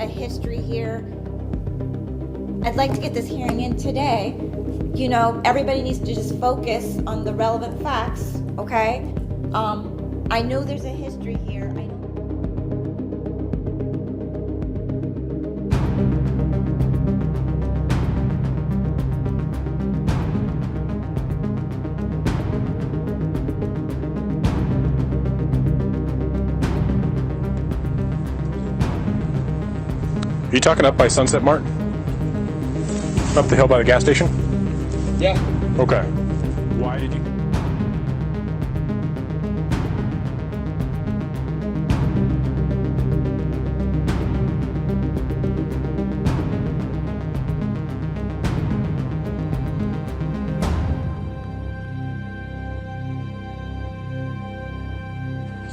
a history here. I'd like to get this hearing in today. You know, everybody needs to just focus on the relevant facts, okay? I know there's a history here. I know. Are you talking up by Sunset Mart? Up the hill by the gas station? Yeah. Okay. Why did you?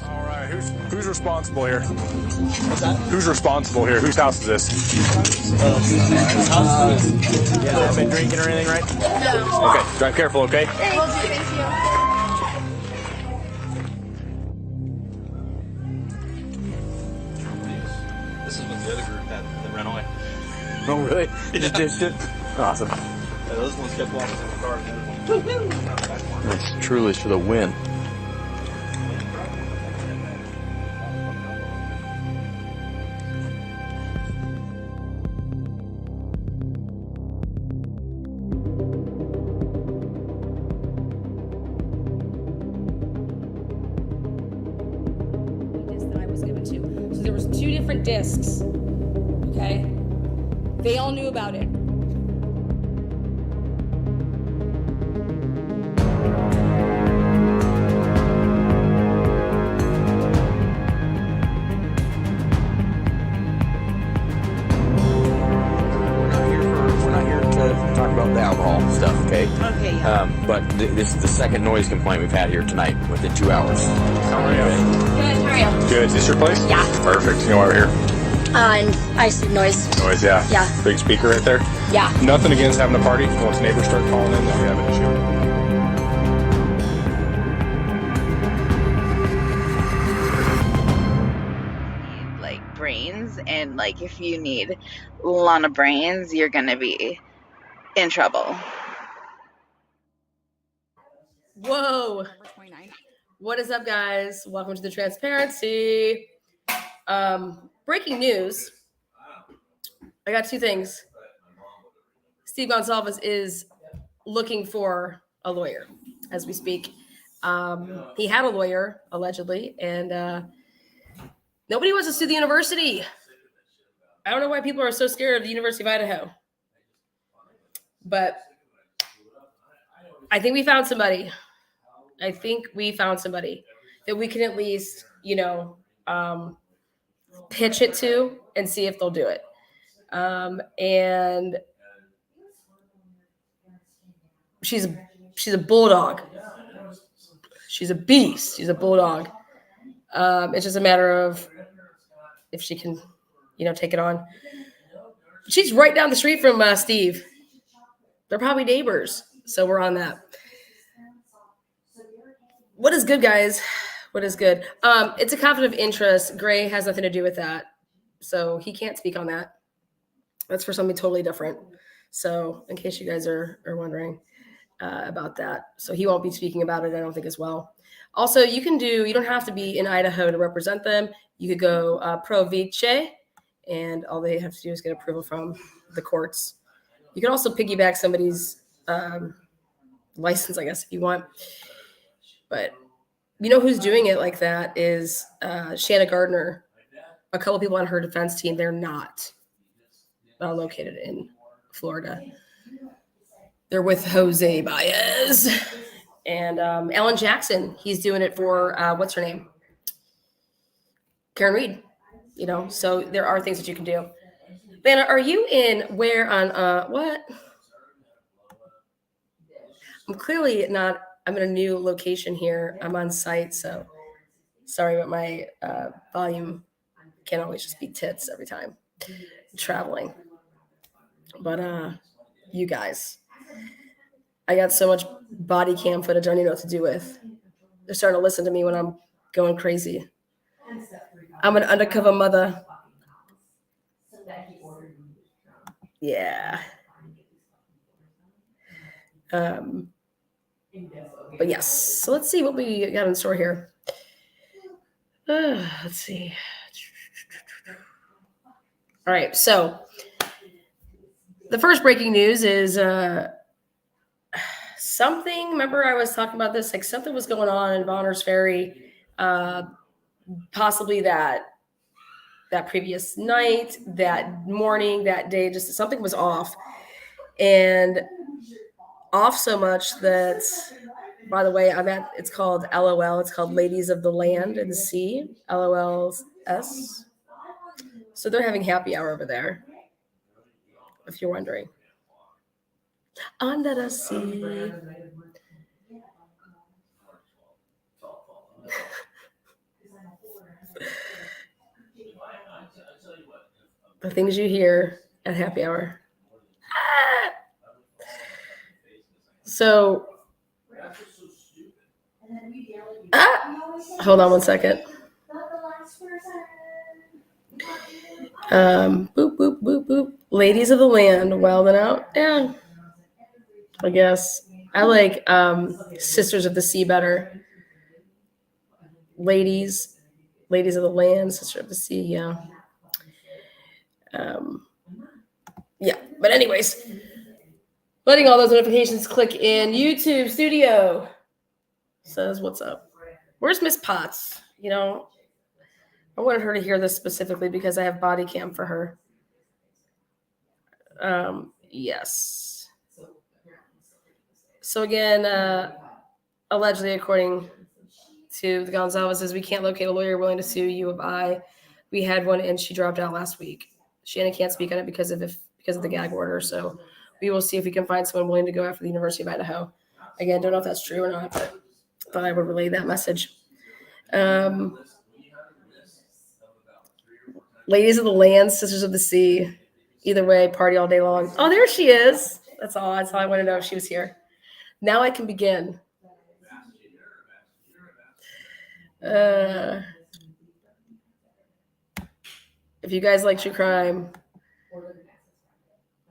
All right. Who's responsible here? What's that? Who's responsible here? Whose house is this? Yeah, I've been drinking or anything, right? No. Okay. Drive careful, okay? Thank you. This is what the other group had that ran away. Oh, really? You just did shit? Awesome. Yeah, those ones kept walking in the car. And the other one. That's truly for the win. That I was given to. So there was 2 different discs. Okay? They all knew about it. We're not here to talk about the alcohol stuff, okay? Okay, yeah. But this is the second noise complaint we've had here tonight within 2 hours. How are you? Good, how are you? Good. Is this your place? Yeah. Perfect. You know why we're here? And I see noise. Noise, yeah. Yeah. Big speaker right there. Yeah. Nothing against having a party. Once neighbors start calling in, then we have an issue. Like brains, and like if you need a lot of brains, you're gonna be in trouble. Whoa. What is up, guys? Welcome to the Transparency. Breaking news. I got 2 things. Steve Gonsalves is looking for a lawyer as we speak. He had a lawyer, allegedly, and nobody wants to sue the university. I don't know why people are so scared of the University of Idaho. But I think we found somebody. I think we found somebody that we can at least, pitch it to and see if they'll do it. And she's a bulldog. She's a beast. She's a bulldog. It's just a matter of if she can, take it on. She's right down the street from Steve. They're probably neighbors, so we're on that. What is good, guys? What is good? It's a conflict of interest. Gray has nothing to do with that, so he can't speak on that. That's for something totally different. So in case you guys are wondering about that. So he won't be speaking about it, I don't think, as well. Also, you don't have to be in Idaho to represent them. You could go pro vice, and all they have to do is get approval from the courts. You can also piggyback somebody's license, I guess, if you want. But you know who's doing it like that is Shanna Gardner. A couple people on her defense team, they're not located in Florida. They're with Jose Baez. And Alan Jackson, he's doing it for, what's her name? Karen Reed. So there are things that you can do. Lana, are you in where on, what? I'm clearly not, I'm in a new location here. I'm on site, so sorry, but my volume can't always just be tits every time traveling. But you guys, I got so much body cam footage I don't even know what to do with. They're starting to listen to me when I'm going crazy. I'm an undercover mother. Yeah. But yes, so let's see what we got in store here. Let's see. All right, so the first breaking news is something. Remember, I was talking about this, like something was going on in Bonner's Ferry, possibly that previous night, that morning, that day, just something was off, and off so much that, by the way, it's called LOL. It's called Ladies of the Land and Sea, LOLS. So they're having happy hour over there, if you're wondering. Under the sea. The things you hear at happy hour. So, hold on one second. Boop, boop, boop, boop. Ladies of the Land, wild and out. Yeah, I guess. I like Sisters of the Sea better. Ladies of the Land, Sister of the Sea, yeah. Yeah, but anyways, letting all those notifications click in. YouTube Studio says, what's up? Where's Miss Potts? You know, I wanted her to hear this specifically because I have body cam for her. Yes. So again, allegedly, according to the Gonzalez's, we can't locate a lawyer willing to sue U of I. We had one and she dropped out last week. Shannon can't speak on it because of the gag order. So we will see if we can find someone willing to go after the University of Idaho. Again, don't know if that's true or not, but thought I would relay that message. Ladies of the Land, Sisters of the Sea. Either way, party all day long. Oh, there she is. That's all I want to know if she was here. Now I can begin. If you guys like true crime,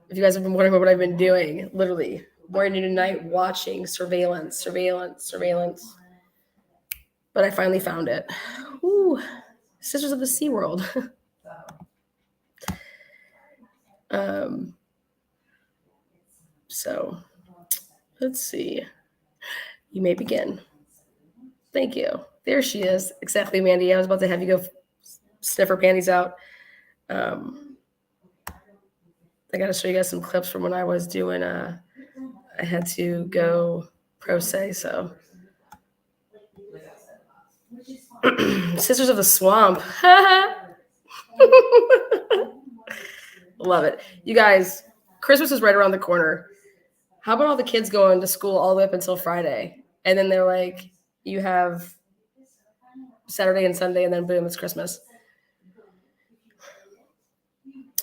if you guys have been wondering what I've been doing, literally morning to night watching surveillance. But I finally found it. Ooh, Sisters of the Sea World. So let's see. You may begin. Thank you. There she is. Exactly, Mandy. I was about to have you go sniff her panties out. I got to show you guys some clips from when I was doing, I had to go pro se, so. Sisters of the Swamp. Love it. You guys, Christmas is right around the corner. How about all the kids going to school all the way up until Friday? And then they're like, you have Saturday and Sunday, and then boom, it's Christmas.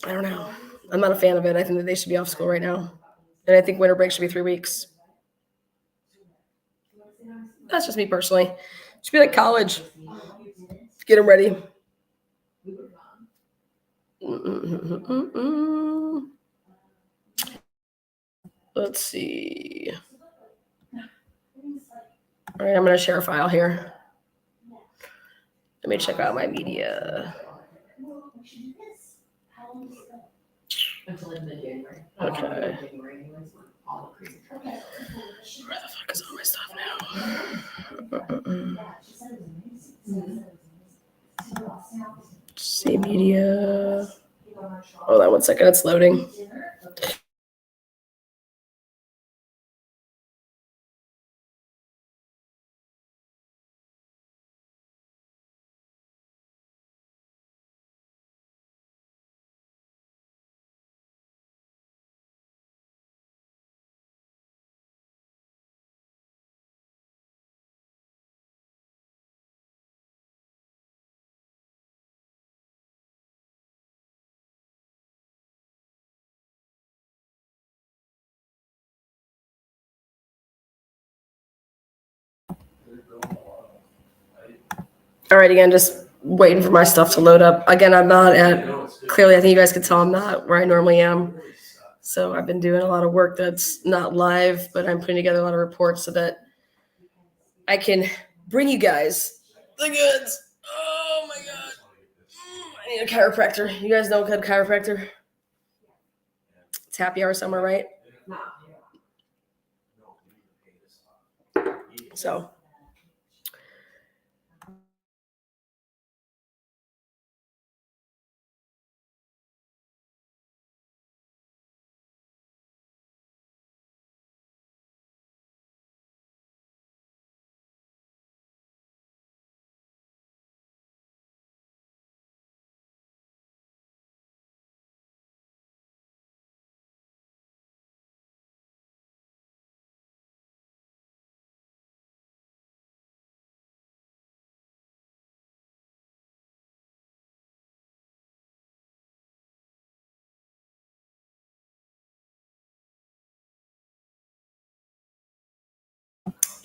I don't know. I'm not a fan of it. I think that they should be off school right now. And I think winter break should be 3 weeks. That's just me personally. It should be like college. Get them ready. Let's see. All right, I'm going to share a file here. Let me check out my media. Okay. Where the fuck is all my stuff now? See media. Hold on 1 second, it's loading. All right, again, just waiting for my stuff to load up. Again, I'm not at, clearly, I think you guys can tell I'm not where I normally am. So I've been doing a lot of work that's not live, but I'm putting together a lot of reports so that I can bring you guys the goods. Oh my God. I need a chiropractor. You guys know a good chiropractor? It's happy hour somewhere, right? So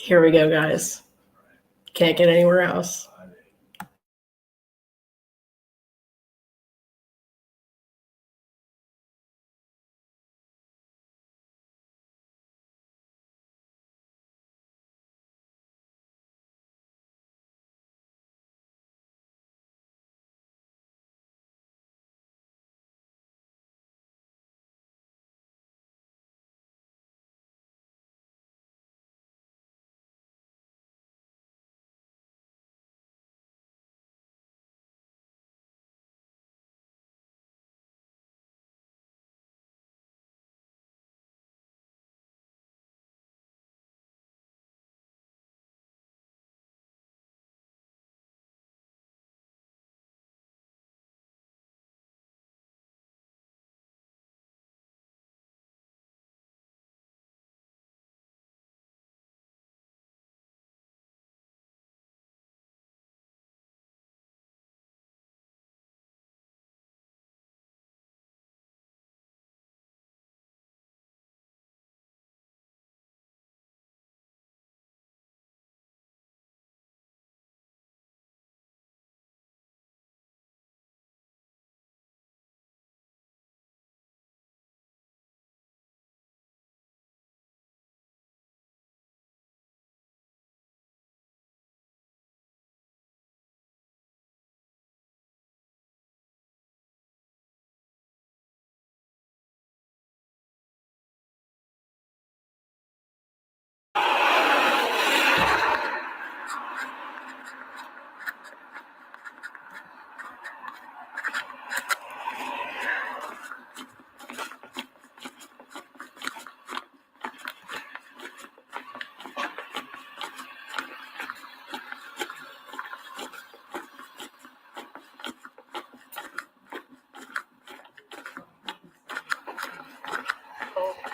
here we go, guys. Can't get anywhere else.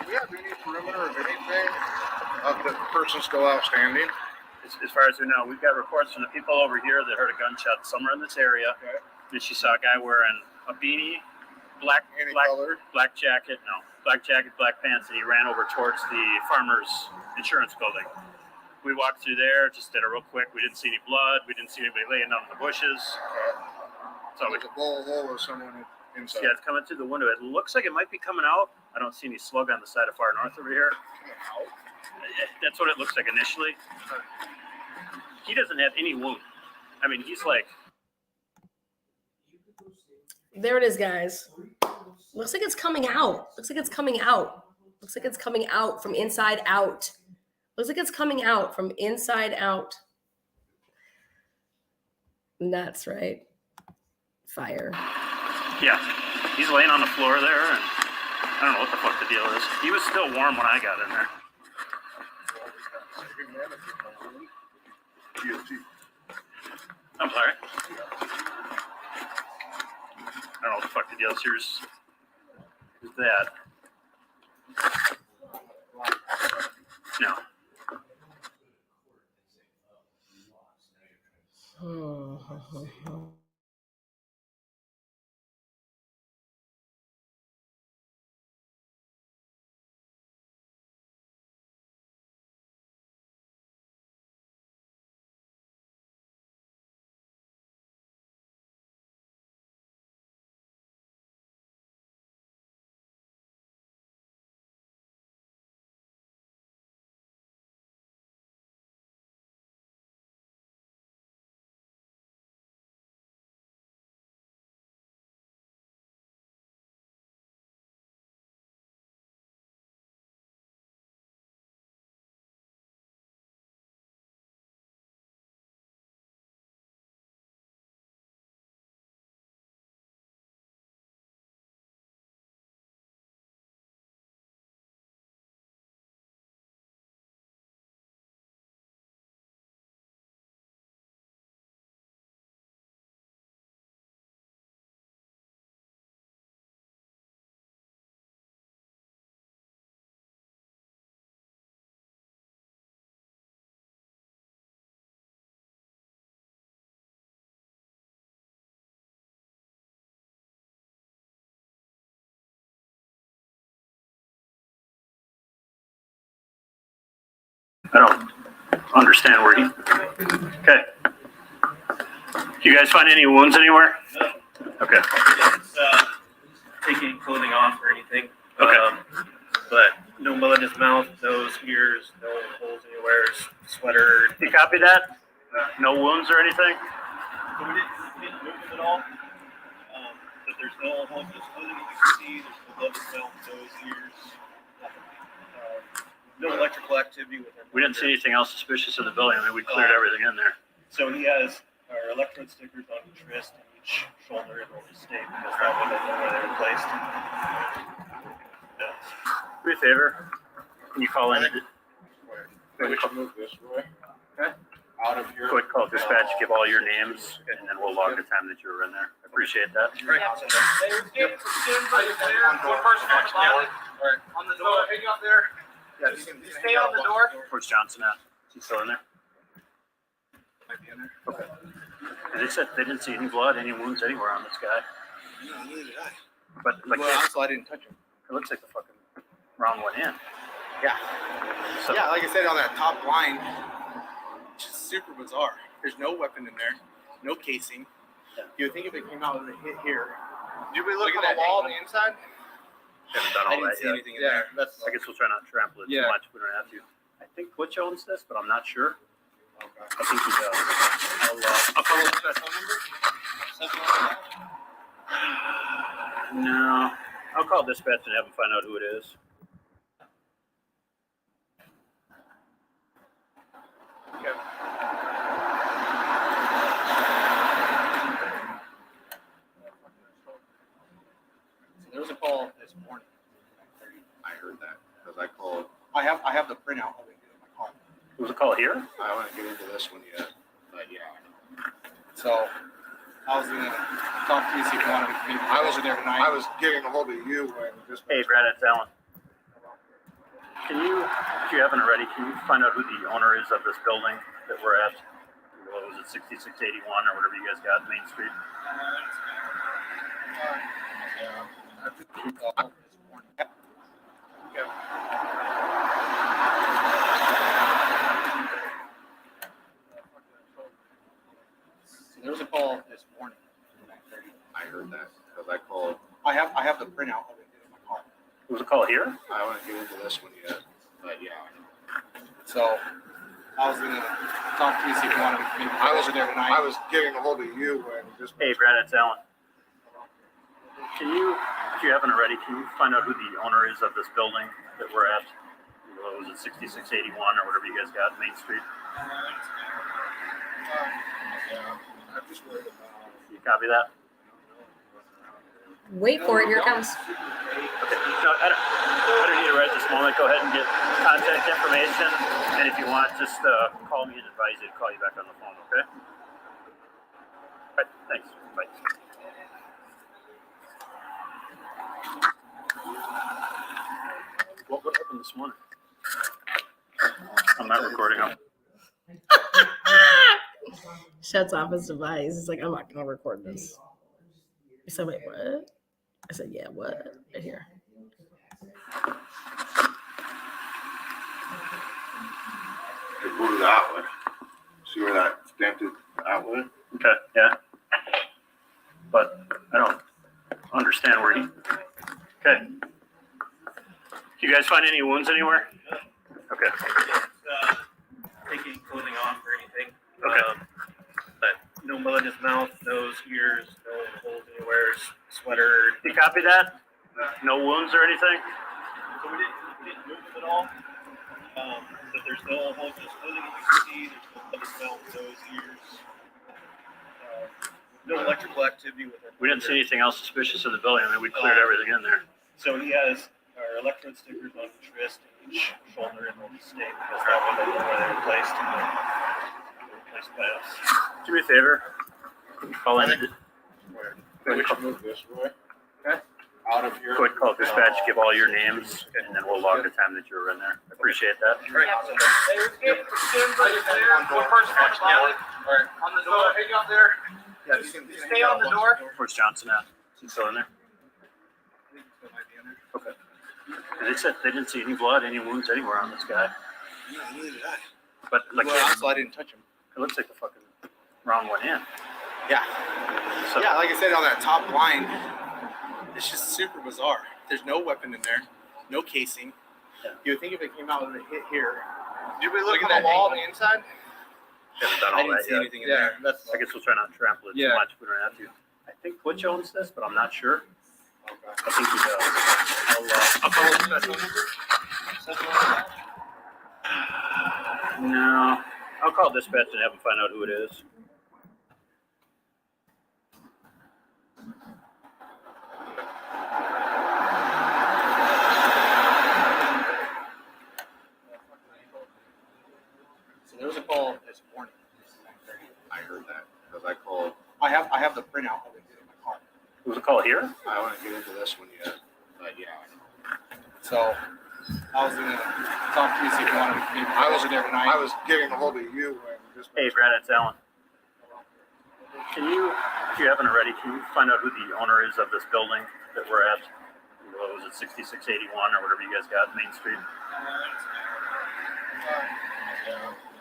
Do we have any perimeter of anything of the person still outstanding? As far as we know, we've got reports from the people over here that heard a gunshot somewhere in this area. Okay. And she saw a guy wearing a beanie, black Color? black jacket, black pants, and he ran over towards the farmer's insurance building. We walked through there, just did it real quick. We didn't see any blood. We didn't see anybody laying down in the bushes. So There's a bullet hole or someone inside. yeah, it's coming through the window. It looks like it might be coming out. I don't see any slug on the side of far north over here. That's what it looks like initially. He doesn't have any wound. I mean, he's like... There it is, guys. Looks like it's coming out. Looks like it's coming out. Looks like it's coming out from inside out. Looks like it's coming out from inside out. And that's right. Fire. Yeah, he's laying on the floor there, and I don't know what the fuck the deal is. He was still warm when I got in there. I'm sorry. I don't know what the fuck the deal is. Here's that. No. I don't understand where he. Okay. Do you guys find any wounds anywhere? Okay. It's, taking clothing off or anything. Okay. But no blood in his mouth, nose, ears, no holes anywhere, sweater. You copy that? No wounds or anything? So we didn't move him at all. But there's no holes in his clothing that you can see. There's no blood in his mouth, nose, ears, nothing. No electrical activity with him. We didn't see anything else suspicious in the building. I mean, we cleared everything in there. So he has our electrode stickers on each wrist and each shoulder and each state because that way they know where they're placed. Do me a favor. Can you call in? We should move this way. Okay. Out of here. Quick call dispatch, give all your names, and then we'll log the time that you were in there. I appreciate that. Right. One person on the bottom. On the door, hang up there. Yeah, Stay on the door. Where's Johnson at? Is he still in there? Might be in there. Okay. And they said they didn't see any blood, any wounds anywhere on this guy. No, neither did I. But like, Well, so I didn't touch him. it looks like the fucking round went in. Yeah. So, Yeah, like I said on that top line, it's just super bizarre. There's no weapon in there, no casing. You would think if it came out with a hit here. Did we look at the wall on the inside? haven't done I all didn't that see yet. anything in there. That's I guess we'll try not to trample it too Yeah. much. We don't have to. I think Butch owns this, but I'm not sure. Okay. I think he does. I'll call it that phone number. No. I'll call dispatch and have them find out who it is. So there was a call this morning. I heard that because I called. I have the printout of it in my car. Was a call here? I want to get into this one yet, but yeah. So I was gonna talk to you, see if you wanted me to I was over there tonight. I was getting a hold of you when this. Hey, Brad, it's Alan. Can you, if you haven't already, can you find out who the owner is of this building that we're at? What was it, 6681 or whatever you guys got, Main Street? So there was a call this morning. I heard that because I called. I have the printout of it in my car. Was a call here? I want to get into this one yet, but yeah. So I was gonna talk to you, see if you wanted me to I was over there tonight. I was getting a hold of you when this. Hey, Brad, it's Alan. Can you, if you haven't already, can you find out who the owner is of this building that we're at? What was it, 6681 or whatever you guys got, Main Street? I'm just worried about. You copy that? Wait for it. Here it comes. Okay. No, I don't need it right this moment. Go ahead and get contact information. And if you want, just call me and advise you to call you back on the phone, okay? All right, thanks. Bye. What happened this morning? I'm not recording them. Shuts off his device. He's like, I'm not gonna record this. I said, wait, what? I said, yeah, what? Right here. Go to the outlet. See where that dented outlet? Okay, yeah. But I don't understand where he. Okay. Do you guys find any wounds anywhere? Okay. It's, taking clothing off or anything. Okay. But no blood in his mouth, nose, ears, no holes anywhere, sweater. You copy that? No wounds or anything? So we didn't move him at all. But there's no holes in his clothing that you can see. There's no blood in his mouth, nose, ears. No electrical activity with him. We didn't see anything else suspicious in the building. I mean, we cleared everything in there. So he has our electrode stickers on each wrist and each shoulder and each state because that way they know where they're placed. They're placed by us. Do me a favor. Call in. We should move this way. Okay. Out of here. Quick call dispatch, give all your names, and then we'll log the time that you were in there. I appreciate that. Right. One person on the bottom. On the door, hang up there. Yeah, Stay on the door. Where's Johnson at? Is he still in there? Okay. They said they didn't see any blood, any wounds anywhere on this guy. Yeah, neither did I. But like, Well, also, I didn't touch him. it looks like the fucking wrong one in. Yeah. So, Yeah, like I said, on that top line, it's just super bizarre. There's no weapon in there, no casing. Yeah. You would think if it came out with a hit here. Did we look Look on at the that wall on angle. the inside? haven't done I all didn't that see yet. anything in there. That's. I guess we'll try not to trample it Yeah. too much. We don't have to. I think Butch owns this, but I'm not sure. Okay. I think he does. I'll call the special number. No. I'll call dispatch and have them find out who it is. So there was a call this morning. I heard that because I called. I have the printout of it in my car. Who was a call here? I want to get into this one yet, but yeah. So I was gonna talk to you, see if you wanted to maybe I was over there tonight. I was getting a hold of you and just. Hey, Brad, it's Alan. Can you, if you haven't already, can you find out who the owner is of this building that we're at? What was it, 6681 or whatever you guys got, Main Street?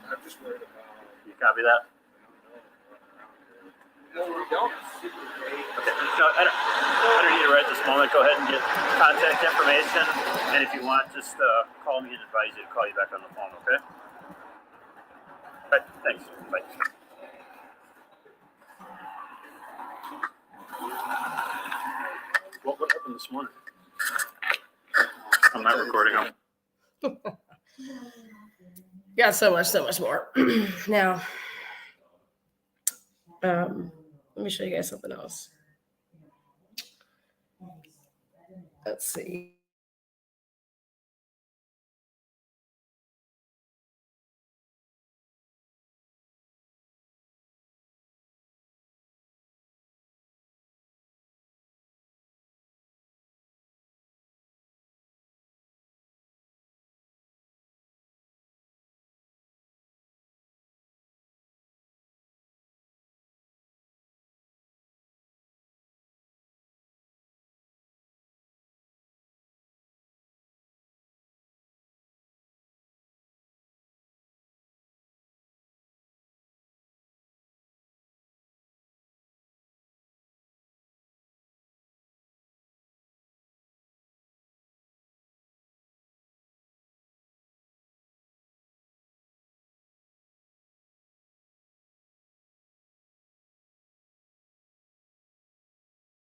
I'm just worried about. You copy that? No, we don't. Okay. No, I don't need it right this moment. Go ahead and get contact information. And if you want, just call me and advise you to call you back on the phone, okay? All right, thanks. Bye. What happened this morning? I'm not recording them. Got so much more. Now, let me show you guys something else. Let's see.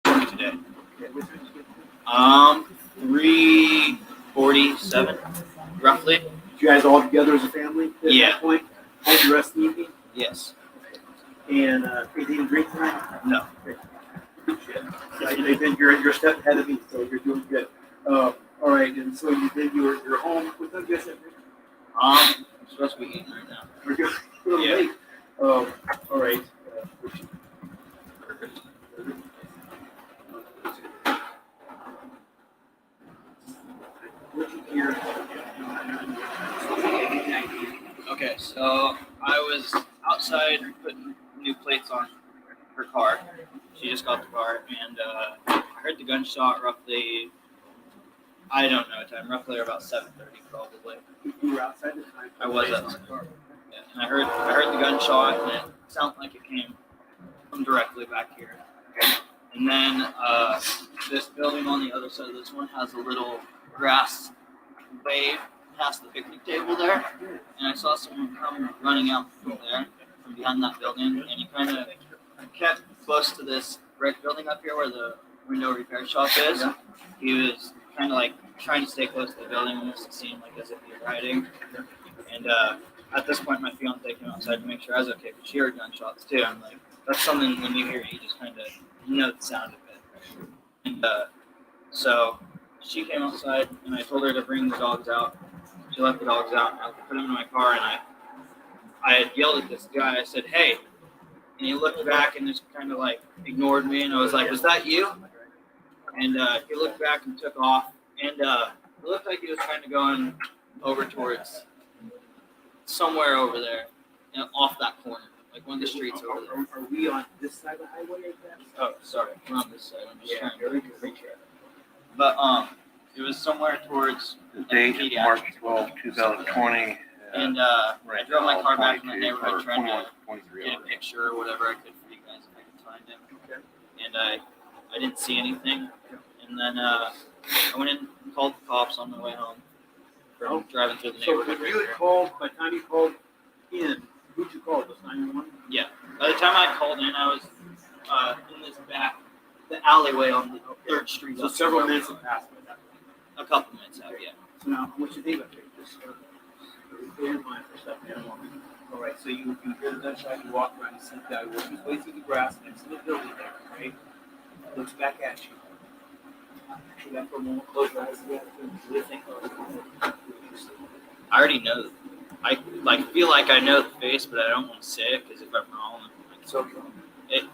Today. 3:47, roughly. You guys all together as a family at Yeah. that point? All the rest of the evening? Yes. And anything to drink tonight? No. Good shit. Then you're a step ahead of me, so you're doing good. All right, and so you're home. What time do you guys have? I'm supposed to be eating right now. We're good. A little Yeah. late. All right. What'd you hear? Okay, so I was outside putting new plates on her car. She just got the car, and I heard the gunshot roughly. I don't know time. Roughly about 7:30, probably. You were outside the time. I was outside. Yeah, and I heard the gunshot, and it sounded like it came from directly back here. And then this building on the other side of this one has a little grass way past the picnic table there, and I saw someone come running out from there, from behind that building, and he kind of kept close to this brick building up here where the window repair shop is. Yeah. He was kind of like trying to stay close to the building, almost it seemed like as if he was hiding. And at this point, my fiance came outside to make sure I was okay, but she heard gunshots too. I'm like, that's something when you hear it, you just kind of know the sound of it. And so she came outside, and I told her to bring the dogs out. She let the dogs out, and I put them in my car, and I had yelled at this guy. I said, "Hey," and he looked back and just kind of like ignored me, and I was like, "Was that you?" And he looked back and took off, and it looked like he was kind of going over towards somewhere over there, you know, off that corner, like one of the streets over there. Are we on this side of the highway, I guess? Oh, sorry, we're on this side. I'm just trying to very good. reach it. But it was somewhere towards The date is March 12, 2020, And I drove my car back in the neighborhood trying to get a picture or whatever I could for you guys if I could find him. Okay. And I didn't see anything. And then I went in and called the cops on my way home from driving through the So neighborhood. when you had called, by the time you called in, who'd you call? Just 911? Yeah. By the time I called in, I was in this the alleyway on the 3rd Street. So several minutes have passed by that point. A couple minutes out, yeah. So now, what you think about it? Just clear your mind for a second. All right, so you hear the gunshot, you walk around, you see the guy working his way through the grass next to the building there, right? Looks back at you. Actually, that for a moment, close your eyes again. What do you think of it? I already know. I feel like I know the face, but I don't want to say it because if I'm wrong, It's okay.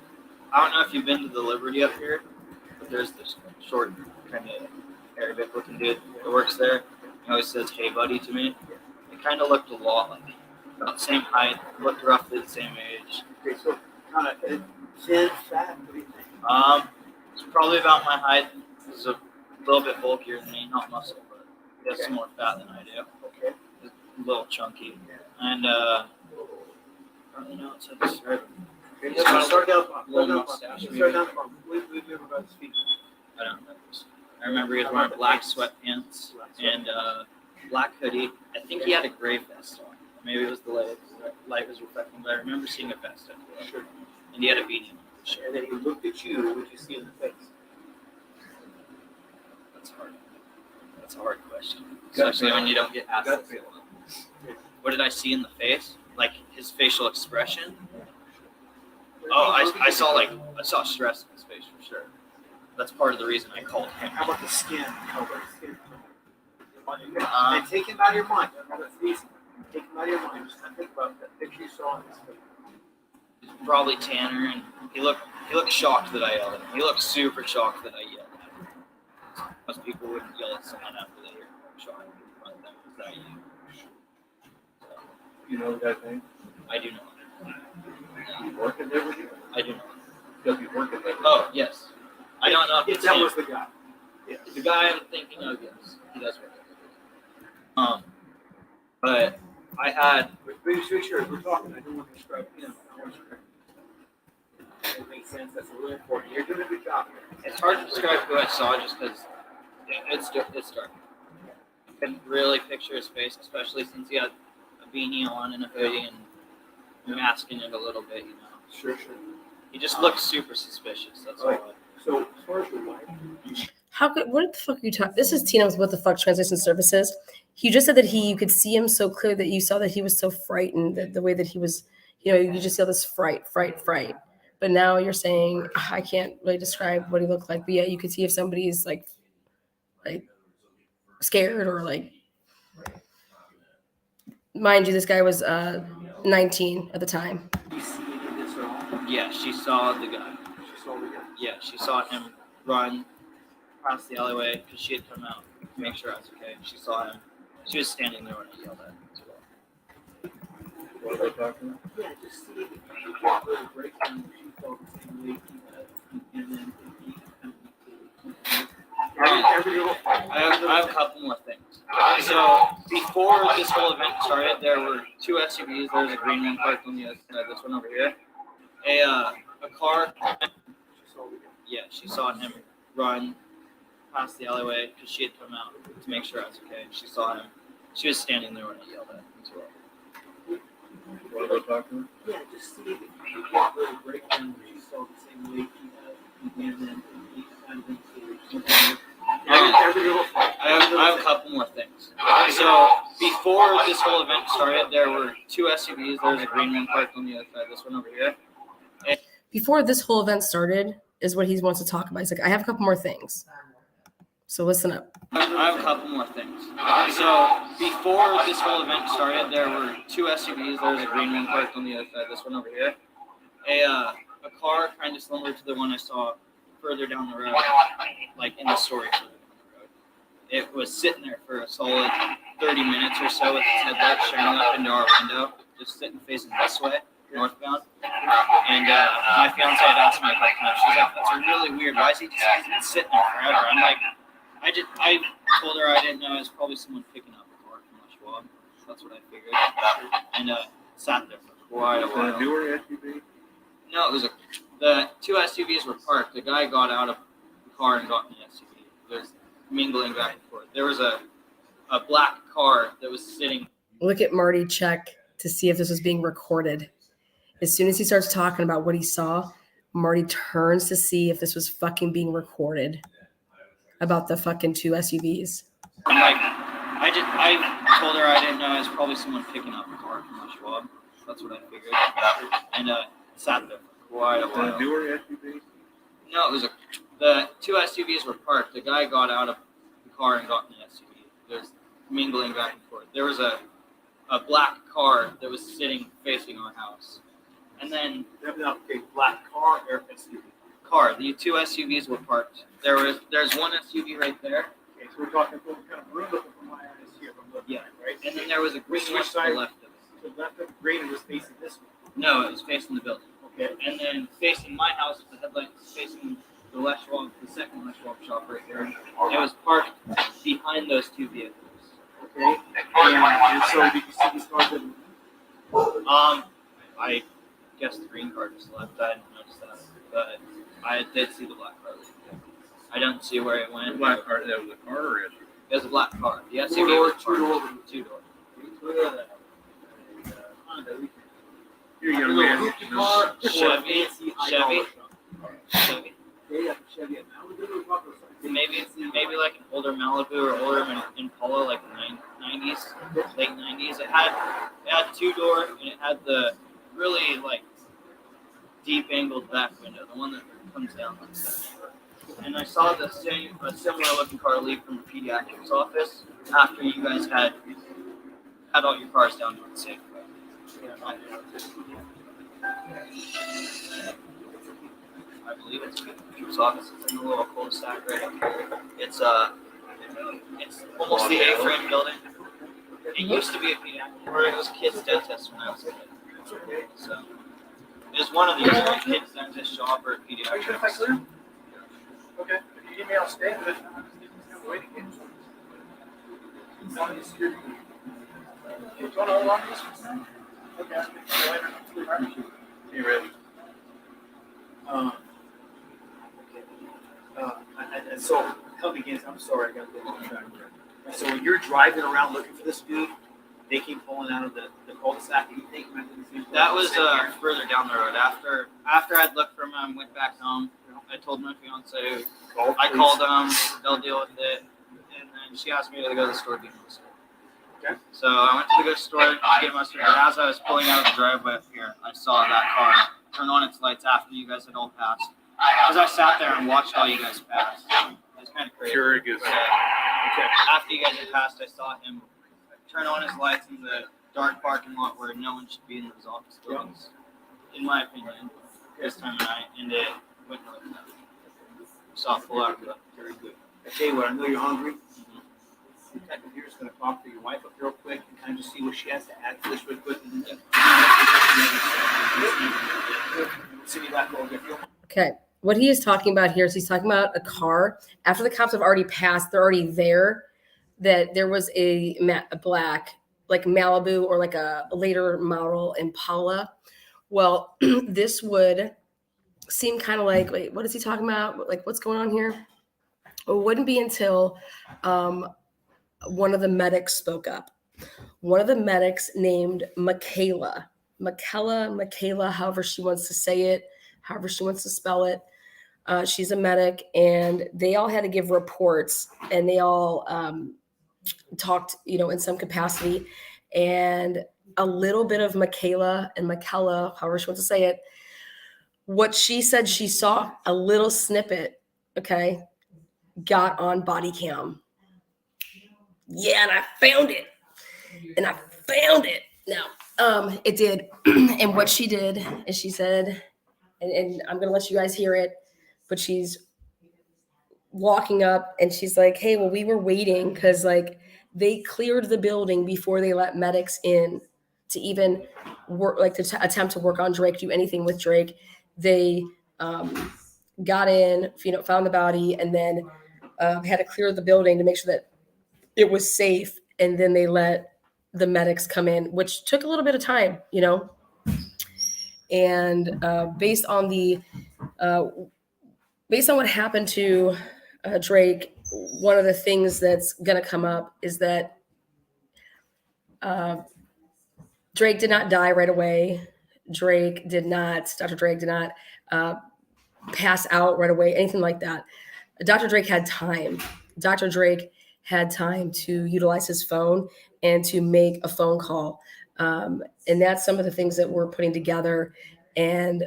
I don't know if you've been to the Liberty up here, but there's this short, kind of Arabic looking dude that works there. He always says, "Hey, buddy," to me. It kind of looked a lot like me. About the same height, looked roughly the same age. Okay, so kind of thin, fat, what do you think? It's probably about my height. He's a little bit bulkier than me, not muscle, but he has some more fat than I do. Okay. He's a little chunky. And I don't really know what to describe him. Okay, He's got start down a little mustache. Start down from. We've never about his feet. I don't remember. I remember he was wearing black sweatpants and black hoodie. I think he had a gray vest on. Maybe it was the light was reflecting, but I remember seeing a vest on. Sure. And he had a beanie on. And then he looked at you. What did you see in the face? That's hard. That's a hard question, especially when you don't get asked this a lot. What did I see in the face? Like his facial expression? Oh, I saw stress in his face for sure. That's part of the reason I called him. How about the skin color? And take him out of your mind. That's easy. Take him out of your mind. Just think about that picture you saw in his face. He's probably tanner, and he looked shocked that I yelled at him. He looked super shocked that I yelled at him. Most people wouldn't yell at someone after they hear shocked in front of them. Is that you? So, You know the guy's name? I do know. You working there with you? I do know. Does he work at that? Oh, yes. I don't know if Yes, it's that him. was the guy. Yeah. The guy I'm thinking of, yes, he does work. But I had. Make sure we're talking. I don't want to describe him. I want to. It makes sense. That's really important. You're doing a good job here. It's hard to describe who I saw just because it's dark. I couldn't really picture his face, especially since he had a beanie on and a hoodie and masking it a little bit, you know. Sure. He just looked super suspicious. That's all. So as far as your wife. How could, what the fuck are you talking? This is Tina with What the Fuck Translation Services. You just said that you could see him so clear that you saw that he was so frightened, that the way that he was, you just feel this fright. But now you're saying, I can't really describe what he looked like. But yeah, you could see if somebody's like scared or like, mind you, this guy was 19 at the time. Yeah, she saw the guy. Yeah, she saw him run past the alleyway because she had come out to make sure I was okay. She saw him. She was standing there when I yelled at him as well. What are they talking about? Yeah, just see if you can't really break down what you felt the same way and then I have a couple more things. So before this whole event started, there were two SUVs. There was a green one parked on the other side. This one over here. A car. Yeah, she saw him run past the alleyway because she had come out to make sure I was okay. She saw him. She was standing there when I yelled at him as well. What are they talking about? Yeah, just see if you can't really break down what you saw the same way and then I have a couple more things. So before this whole event started, there were two SUVs. There was a green one parked on the other side. This one over here. Before this whole event started is what he wants to talk about. He's like, I have a couple more things. So listen up. I have a couple more things. So before this whole event started, there were two SUVs. There was a green one parked on the other side. This one over here. A car kind of similar to the one I saw further down the road, like in the story further down the road. It was sitting there for a solid 30 minutes or so with its headlights shining up into our window, just sitting facing this way, northbound. And my fiance had asked me a couple times. She's like, "That's really weird. Why is he just sitting there forever?" I'm like, I told her I didn't know. It was probably someone picking up a car from my schwab. That's what I figured. And sat there for quite a while. A newer SUV? No, it was the two SUVs were parked. The guy got out of the car and got in the SUV. There's mingling back and forth. There was a black car that was sitting. Look at Marty check to see if this was being recorded. As soon as he starts talking about what he saw, Marty turns to see if this was fucking being recorded about the fucking two SUVs. And like, I told her I didn't know. It was probably someone picking up a car from the Schwab. That's what I figured. And sat there for quite a while. A newer SUV? No, it was the two SUVs were parked. The guy got out of the car and got in the SUV. There's mingling back and forth. There was a black car that was sitting facing our house. And then Okay, black car or SUV? Car. The two SUVs were parked. There's one SUV right there. Okay, so we're talking what kind of room looking from my eyes here. Yeah. Right? And then there was a green one Which to side? the left of it. So left of green was facing this one. No, it was facing the building. Okay. And then facing my house, the headlight was facing the Les Schwab, the second Les Schwab shop right there. It was parked behind those two vehicles. Okay. And so did you see these cars that I guess the green car just left. I didn't notice that, but I did see the black car leave. I don't see where it went. black car, that was a car or SUV? It was a black car. The SUV was parked. Two-door. You're a young man. Chevy. Maybe like an older Malibu or older Impala, like the 90s, late 90s. It had two-door and it had the really like deep angled back window, the one that comes down like that. And I saw a similar looking car leave from the pediatrics office after you guys had all your cars down to the safe. I believe it's pediatrics office. It's in the little cul-de-sac right up here. It's almost the A-frame building. It used to be a pediatric, or it was kids dentist when I was a kid. So it was one of these, like kids dentist shop or pediatrics. Okay. If you give me, I'll stay, but wait again. You want to hold on to this one? Okay. You ready? And so, help me again. I'm sorry, I got the wrong track here. So when you're driving around looking for this dude, they came pulling out of the cul-de-sac. And you think that was further down the road. After I'd looked for him, went back home. I told my fiance. I called them. They'll deal with it. And then she asked me to go to the store. Okay. So I went to the grocery store to get mustard. And as I was pulling out of the driveway up here, I saw that car turn on its lights after you guys had all passed. Because I sat there and watched all you guys pass. It was kind of crazy. Curious. Okay. After you guys had passed, I saw him turn on his lights in the dark parking lot where no one should be in those office buildings. In my opinion, this time of night, and it went north. Saw full out of it. Very good. I tell you what, I know you're hungry. Detective here is going to talk to your wife up real quick and kind of just see what she has to add to this real quick. Okay. What he is talking about here is he's talking about a car. After the cops have already passed, they're already there. That there was a black, like Malibu or like a later model Impala. Well, this would seem kind of like, wait, what is he talking about? Like, what's going on here? It wouldn't be until one of the medics spoke up. One of the medics named Michaela, however she wants to say it, however she wants to spell it. She's a medic, and they all had to give reports, and they all talked, in some capacity. And a little bit of Michaela, however she wants to say it, what she said she saw, a little snippet, okay, got on body cam. Yeah, and I found it. Now, it did. And what she did is she said, and I'm going to let you guys hear it, but she's walking up and she's like, hey, well, we were waiting because like they cleared the building before they let medics in to even work, like to attempt to work on Drake, do anything with Drake. They got in, found the body, and then had to clear the building to make sure that it was safe. And then they let the medics come in, which took a little bit of time, and based on what happened to Drake, one of the things that's going to come up is that Drake did not die right away. Dr. Drake did not pass out right away, anything like that. Dr. Drake had time. Dr. Drake had time to utilize his phone and to make a phone call. And that's some of the things that we're putting together. And,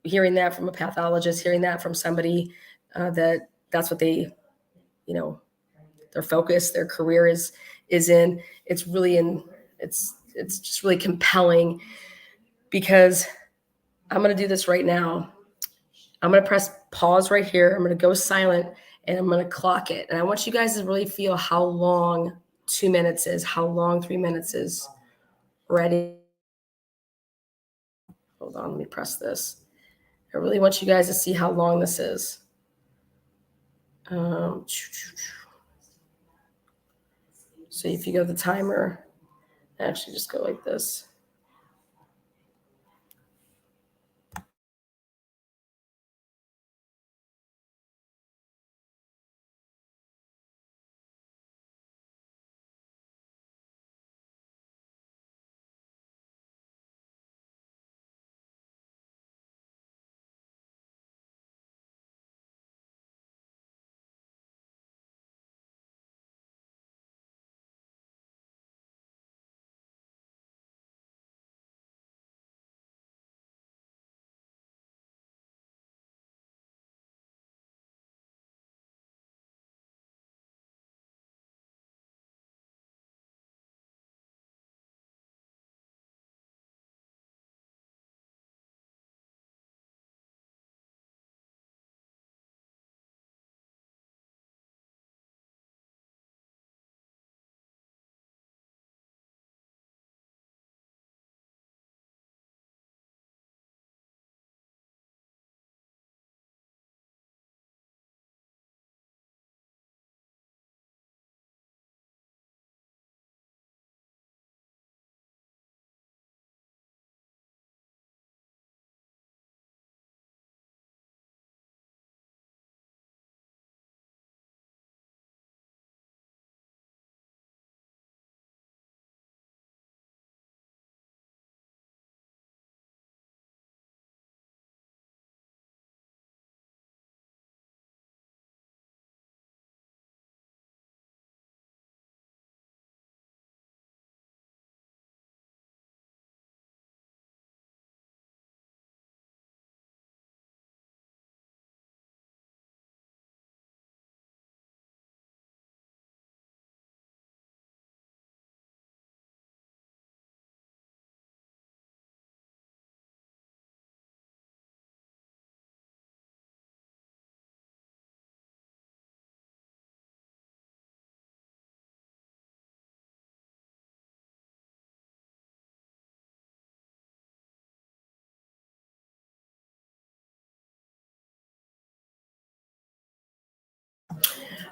hearing that from a pathologist, hearing that from somebody that's what they, their focus, their career is in, it's just really compelling, because I'm going to do this right now. I'm going to press pause right here. I'm going to go silent and I'm going to clock it. And I want you guys to really feel how long 2 minutes is, how long 3 minutes is. Ready? Hold on, let me press this. I really want you guys to see how long this is. So if you go to the timer, actually just go like this.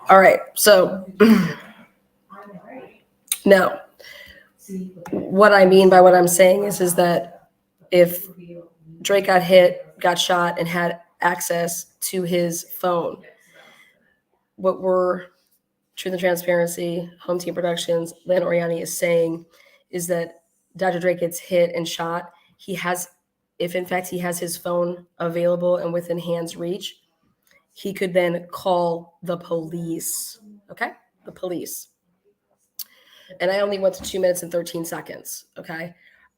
All right. So now, what I mean by what I'm saying is that if Drake got hit, got shot, and had access to his phone, what we're Truth and Transparency, Home Team Productions, Lan Oriani is saying is that Dr. Drake gets hit and shot. If in fact he has his phone available and within hand's reach, he could then call the police. Okay? The police. And I only went to 2 minutes and 13 seconds. Okay?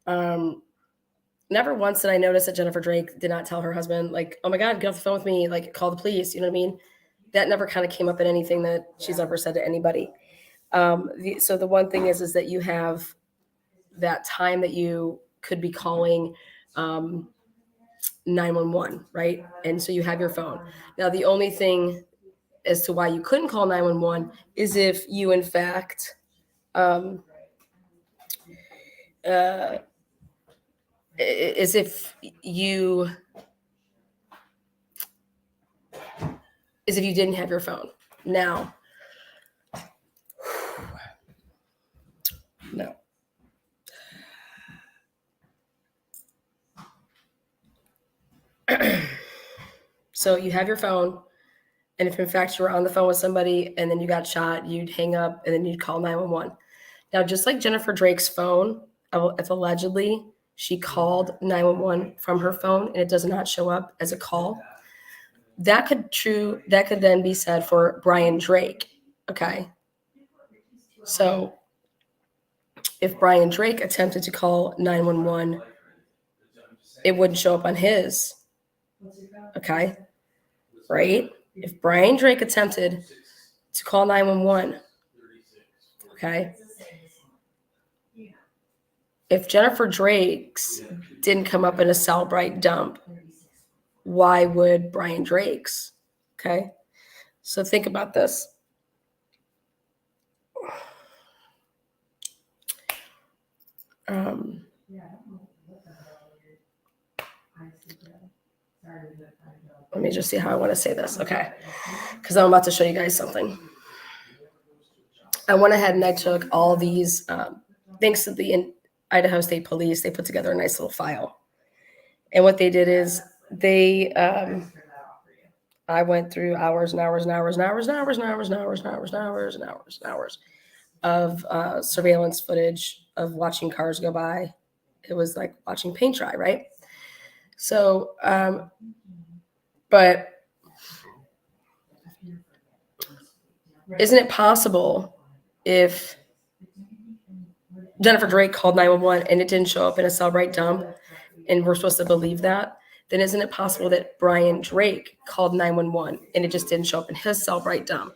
Never once did I notice that Jennifer Drake did not tell her husband, like, oh my God, get off the phone with me, like, call the police. You know what I mean? That never kind of came up in anything that she's ever said to anybody. So the one thing is that you have that time that you could be calling 911, right? And so you have your phone. Now, the only thing as to why you couldn't call 911 is if you, in fact, is if you didn't have your phone. Now, No. So you have your phone, and if in fact you were on the phone with somebody and then you got shot, you'd hang up and then you'd call 911. Now, just like Jennifer Drake's phone, if allegedly she called 911 from her phone and it does not show up as a call, that could then be said for Bryan Drake. Okay. So if Bryan Drake attempted to call 911, it wouldn't show up on his. Okay. Right? If Bryan Drake attempted to call 911, okay. If Jennifer Drake's didn't come up in a Cellbrite dump, why would Bryan Drake's? Okay. So think about this. Let me just see how I want to say this. Okay. Because I'm about to show you guys something. I went ahead and I took all these, thanks to the Idaho State Police, they put together a nice little file. And what they did is I went through hours and hours and hours and hours and hours and hours and hours and hours and hours and hours and hours of surveillance footage of watching cars go by. It was like watching paint dry, right? So, but isn't it possible if Jennifer Drake called 911 and it didn't show up in a Cellbrite dump and we're supposed to believe that, then isn't it possible that Bryan Drake called 911 and it just didn't show up in his Cellbrite dump?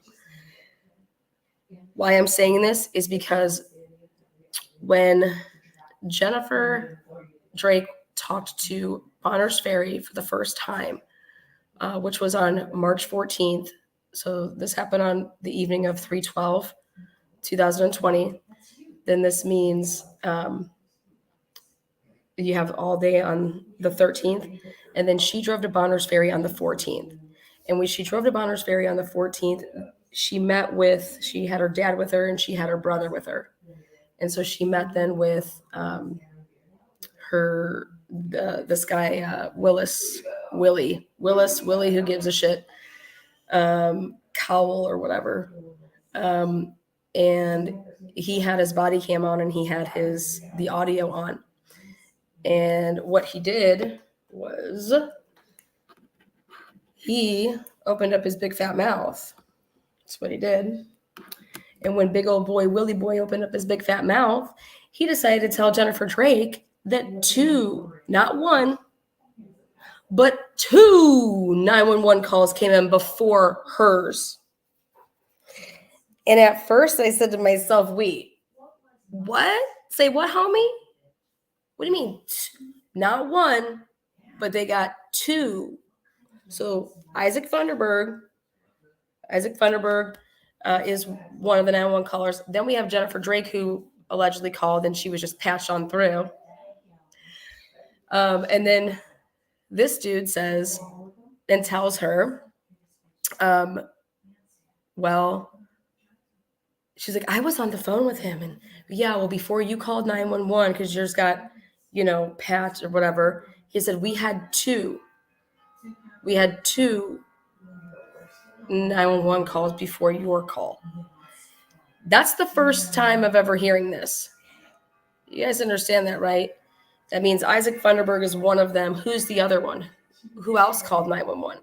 Why I'm saying this is because when Jennifer Drake talked to Bonners Ferry for the first time, which was on March 14th. So this happened on the evening of 3/12/2020. Then this means you have all day on the 13th. And then she drove to Bonners Ferry on the 14th. And when she drove to Bonners Ferry on the 14th, she had her dad with her and she had her brother with her. And so she met then with this guy, Willie, who gives a shit, Cowell or whatever. And he had his body cam on and he had the audio on. And what he did was he opened up his big fat mouth. That's what he did. And when big old boy Willie Boy opened up his big fat mouth, he decided to tell Jennifer Drake that 2, not 1, but 2 911 calls came in before hers. And at first I said to myself, wait, what? Say what, homie? What do you mean? Not 1, but they got 2. So Isaac Funderburg is one of the 911 callers. Then we have Jennifer Drake, who allegedly called, and she was just patched on through. And then this dude says and tells her, well, she's like, I was on the phone with him. And yeah, well, before you called 911, because yours got, patched or whatever, he said, we had 2 911 calls before your call. That's the first time of ever hearing this. You guys understand that, right? That means Isaac Funderburg is one of them. Who's the other one? Who else called 911?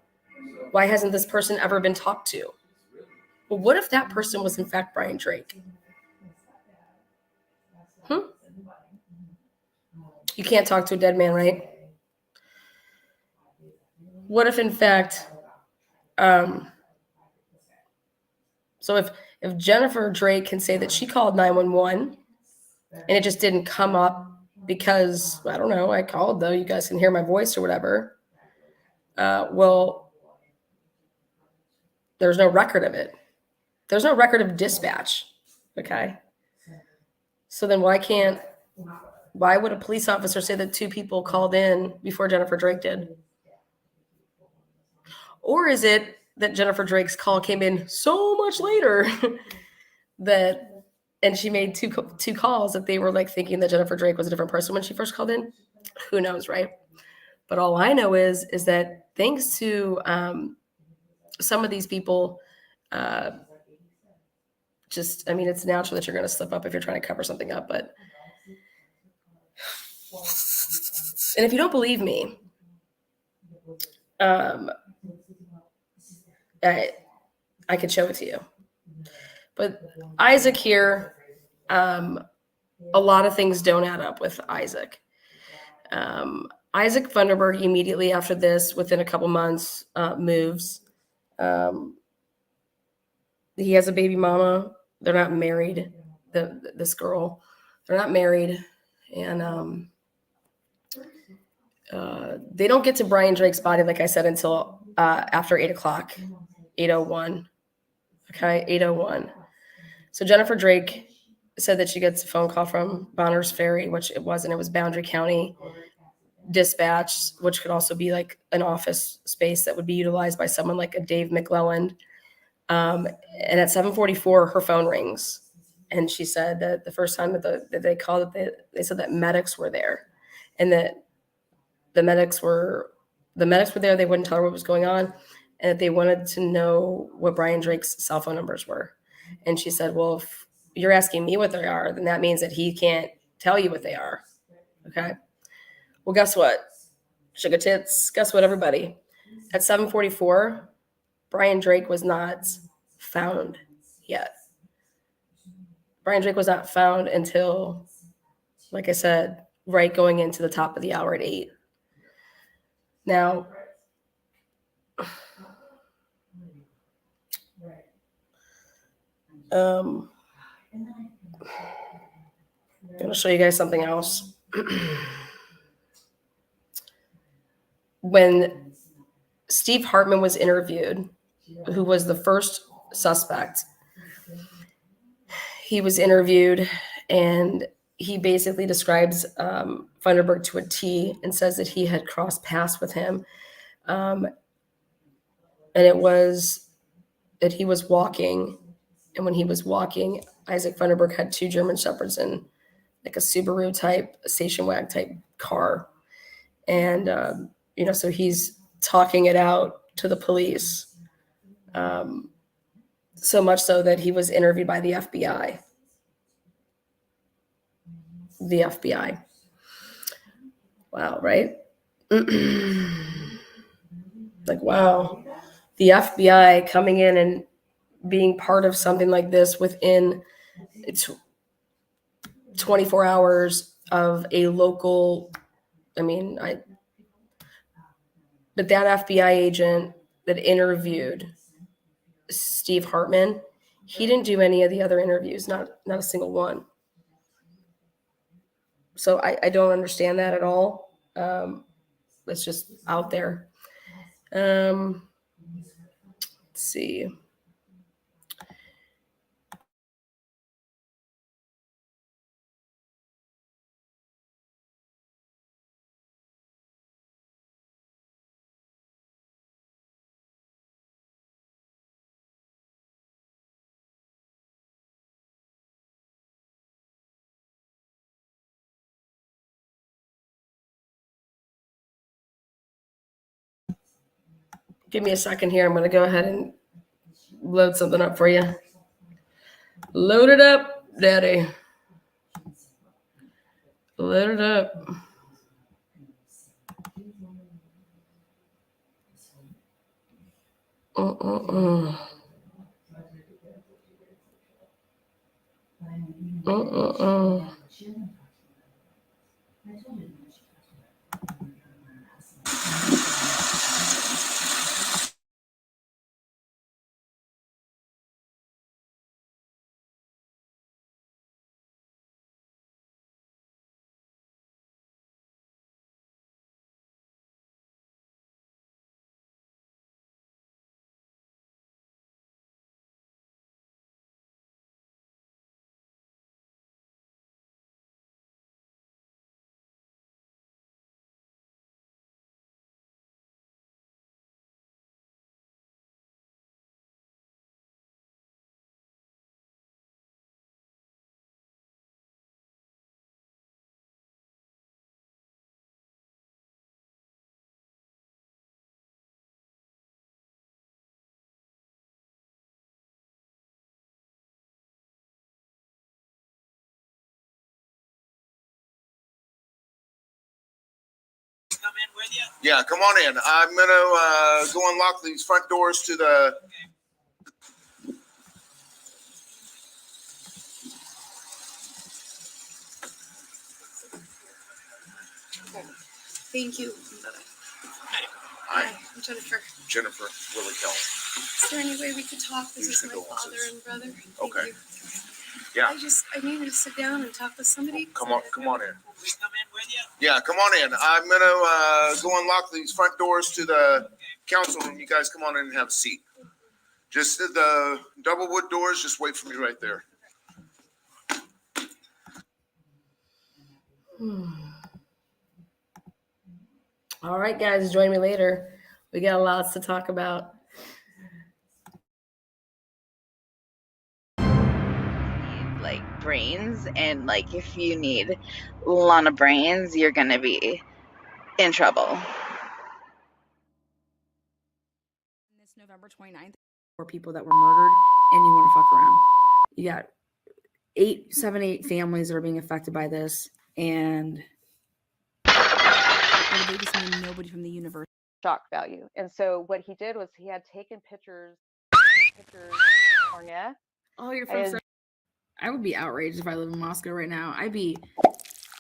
Why hasn't this person ever been talked to? Well, what if that person was in fact Bryan Drake? You can't talk to a dead man, right? What if in fact, so if Jennifer Drake can say that she called 911 and it just didn't come up because, I don't know, I called though, you guys can hear my voice or whatever. Well, there's no record of it. There's no record of dispatch. Okay. So then why would a police officer say that 2 people called in before Jennifer Drake did? Or is it that Jennifer Drake's call came in so much later that and she made two calls that they were like thinking that Jennifer Drake was a different person when she first called in. Who knows, right? But all I know is that thanks to some of these people, just, I mean, it's natural that you're going to slip up if you're trying to cover something up. But, and if you don't believe me, I could show it to you. But Isaac here, a lot of things don't add up with Isaac. Isaac Funderburg immediately after this, within a couple months, moves. He has a baby mama. They're not married. This girl, they're not married, and they don't get to Bryan Drake's body, like I said, until after 8:00, 8:01. Okay, 8:01. So Jennifer Drake said that she gets a phone call from Bonners Ferry, which it wasn't. It was Boundary County Dispatch, which could also be like an office space that would be utilized by someone like a Dave McClelland. And at 7:44, her phone rings. And she said that the first time that they called it, they said that medics were there, and that the medics were there. They wouldn't tell her what was going on, and that they wanted to know what Bryan Drake's cell phone numbers were. And she said, well, if you're asking me what they are, then that means that he can't tell you what they are. Okay. Well, guess what? Sugar tits. Guess what, everybody? At 7:44, Bryan Drake was not found yet. Bryan Drake was not found until, like I said, right going into the top of the hour at 8. Now, I'm going to show you guys something else. When Steve Hartman was interviewed, who was the first suspect, he was interviewed, and he basically describes Funderburg to a T and says that he had crossed paths with him. And it was that he was walking, and when he was walking, Isaac Funderburg had 2 German Shepherds in like a Subaru type, a station wagon type car. And, so he's talking it out to the police. So much so that he was interviewed by the FBI. The FBI. Wow, right? Like, wow. The FBI coming in and being part of something like this within 24 hours of a local, but that FBI agent that interviewed Steve Hartman, he didn't do any of the other interviews, not a single one. So I don't understand that at all. It's just out there. Let's see. Give me a second here. I'm going to go ahead and load something up for you. Load it up, Daddy. Load it up. in with you? Yeah, come on in. I'm gonna go unlock these front doors to the. Thank you. Hi, I'm Jennifer. Jennifer Willie Kelly. Is there any way we could talk? This is my father and brother. Thank Okay. you. Yeah. I needed to sit down and talk with somebody. Come on in. We come in with you? Yeah, come on in. I'm gonna go unlock these front doors to the council room. You guys come on in and have a seat. Just the double wood doors. Just wait for me right there. All right, guys, join me later. We got lots to talk about. Like brains, and like if you need a lot of brains, you're gonna be in trouble. This November 29th, 4 people that were murdered, and you want to fuck around. You got 8 families that are being affected by this, and they just mean nobody from the university. Shock value. And so what he did was he had taken pictures California. Oh, you're from. I would be outraged if I lived in Moscow right now. I'd be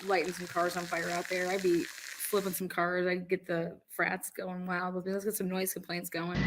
lighting some cars on fire out there. I'd be flipping some cars. I'd get the frats going wild. Let's get some noise complaints going.